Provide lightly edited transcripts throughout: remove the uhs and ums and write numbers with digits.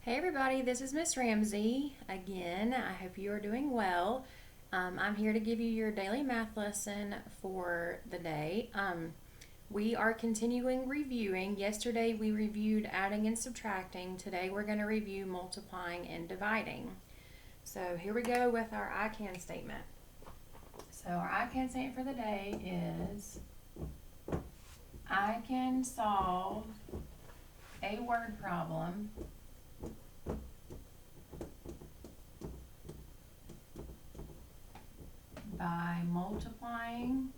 Hey everybody, this is Miss Ramsey again. I hope you are doing well. I'm here to give you your daily math lesson for the day. We are continuing reviewing. Yesterday we reviewed adding and subtracting. Today we're going to review multiplying and dividing. So here we go with our I can statement. So our I can statement for the day is I can solve a word problem by multiplying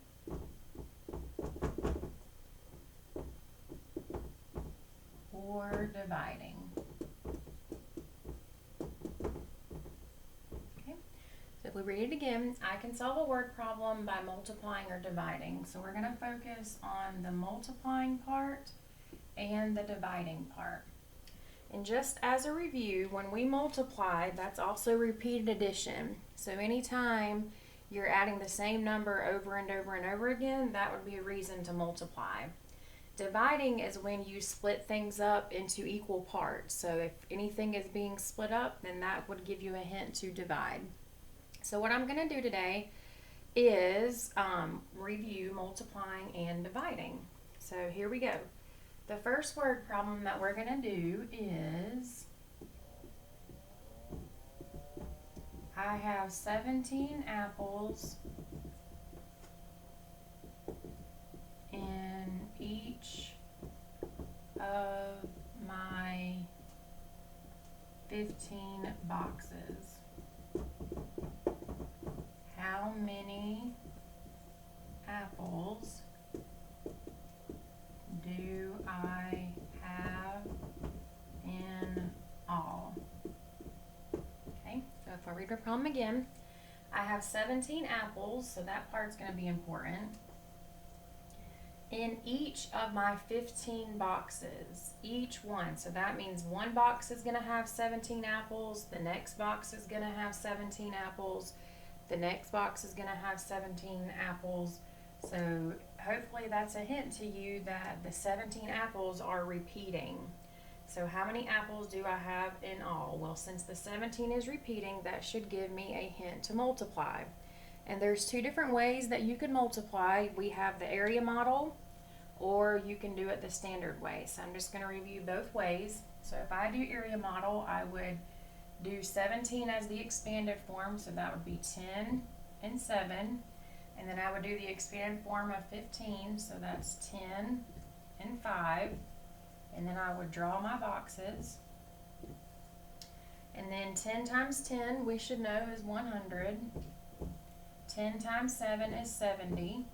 or dividing. Okay, so if we read it again, I can solve a word problem by multiplying or dividing. So we're going to focus on the multiplying part and the dividing part. And just as a review, when we multiply, that's also repeated addition. So anytime you're adding the same number over and over and over again, that would be a reason to multiply. Dividing is when you split things up into equal parts. So if anything is being split up, then that would give you a hint to divide. So what I'm going to do today is review multiplying and dividing. So here we go. The first word problem that we're going to do is I have 17 apples in each of my 15 boxes. How many apples do I have in all? Okay, so if I read the problem again, I have 17 apples, so that part's going to be important. In each of my 15 boxes, each one, so that means one box is going to have 17 apples, the next box is going to have 17 apples, the next box is going to have 17 apples. So hopefully that's a hint to you that the 17 apples are repeating. So how many apples do I have in all? Well, since the 17 is repeating, that should give me a hint to multiply. And there's two different ways that you can multiply. We have the area model, or you can do it the standard way. So I'm just going to review both ways. So if I do area model, I would do 17 as the expanded form, so that would be 10 and 7. And then I would do the expanded form of 15, so that's 10 and 5. And then I would draw my boxes. And then 10 times 10, we should know, is 100. 10 times 7 is 70.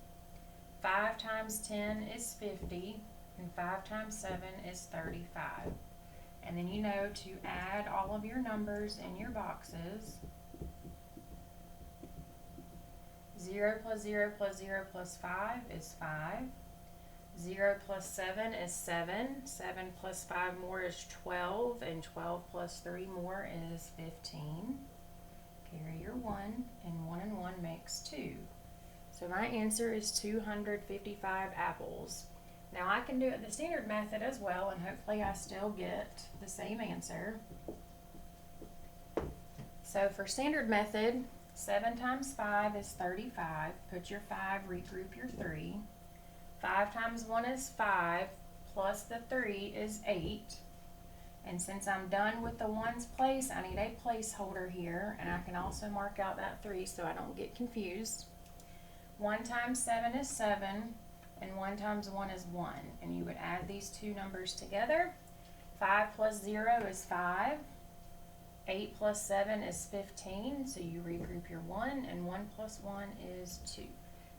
5 times 10 is 50. And 5 times 7 is 35. And then you know to add all of your numbers in your boxes. 0 plus 0 plus 0 plus 5 is 5. 0 plus 7 is 7. 7 plus 5 more is 12. And 12 plus 3 more is 15. Carry your 1, and 1 and 1 makes 2. So my answer is 255 apples. Now I can do it the standard method as well, and hopefully I still get the same answer. So for standard method, 7 times 5 is 35. Put your 5, regroup your 3. 5 times 1 is 5, plus the 3 is 8. And since I'm done with the ones place, I need a placeholder here, and I can also mark out that 3 so I don't get confused. 1 times 7 is 7, and 1 times 1 is 1. And you would add these two numbers together. 5 plus 0 is 5. 8 plus 7 is 15, so you regroup your 1, and 1 plus 1 is 2.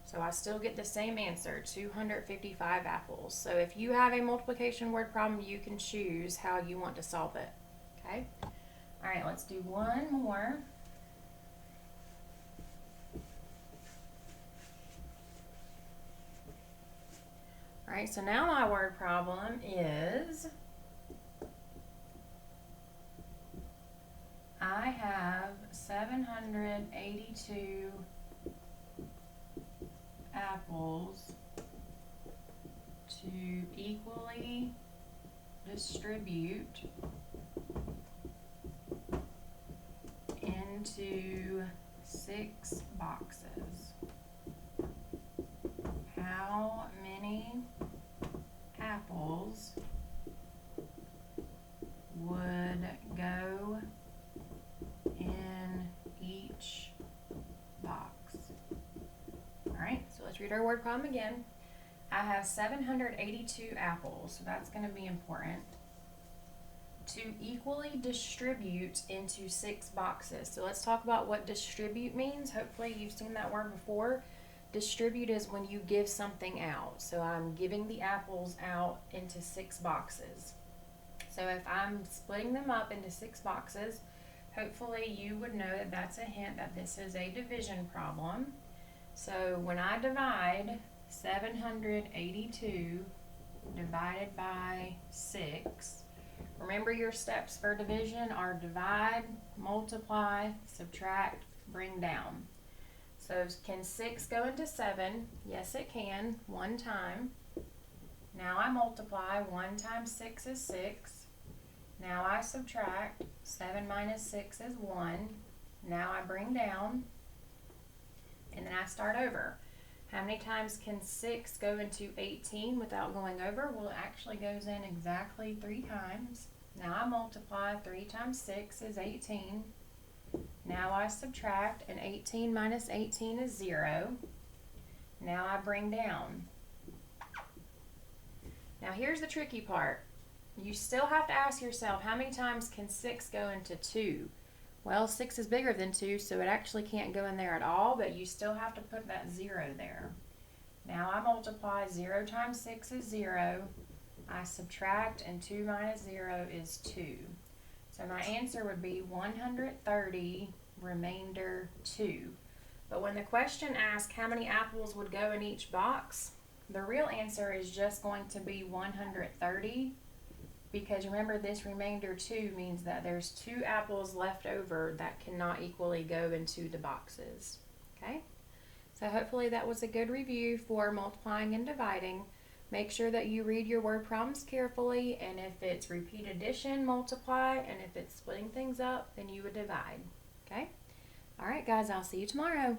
So I still get the same answer, 255 apples. So if you have a multiplication word problem, you can choose how you want to solve it. Okay? All right, let's do one more. All right, so now my word problem is I have 782 apples to equally distribute into 6 boxes, how many apples would go in each box? All right, so let's read our word problem again. I have 782 apples, so that's going to be important. To equally distribute into 6 boxes. So let's talk about what distribute means. Hopefully you've seen that word before. Distribute is when you give something out. So I'm giving the apples out into 6 boxes. So if I'm splitting them up into 6 boxes, hopefully you would know that that's a hint that this is a division problem. So when I divide 782 divided by 6, remember your steps for division are divide, multiply, subtract, bring down. So can 6 go into 7? Yes, it can, 1 time. Now I multiply, 1 times 6 is 6. Now I subtract, 7 minus 6 is 1. Now I bring down, and then I start over. How many times can 6 go into 18 without going over? Well, it actually goes in exactly 3 times. Now I multiply, 3 times 6 is 18. Now I subtract, and 18 minus 18 is 0. Now I bring down. Now here's the tricky part. You still have to ask yourself, how many times can 6 go into 2? Well, 6 is bigger than 2, so it actually can't go in there at all, but you still have to put that 0 there. Now I multiply, 0 times 6 is 0. I subtract, and 2 minus 0 is 2. So my answer would be 130, remainder 2. But when the question asks how many apples would go in each box, the real answer is just going to be 130. Because remember, this remainder 2 means that there's 2 apples left over that cannot equally go into the boxes. Okay? So hopefully that was a good review for multiplying and dividing. Make sure that you read your word problems carefully, and if it's repeat addition, multiply, and if it's splitting things up, then you would divide. Okay? All right, guys, I'll see you tomorrow.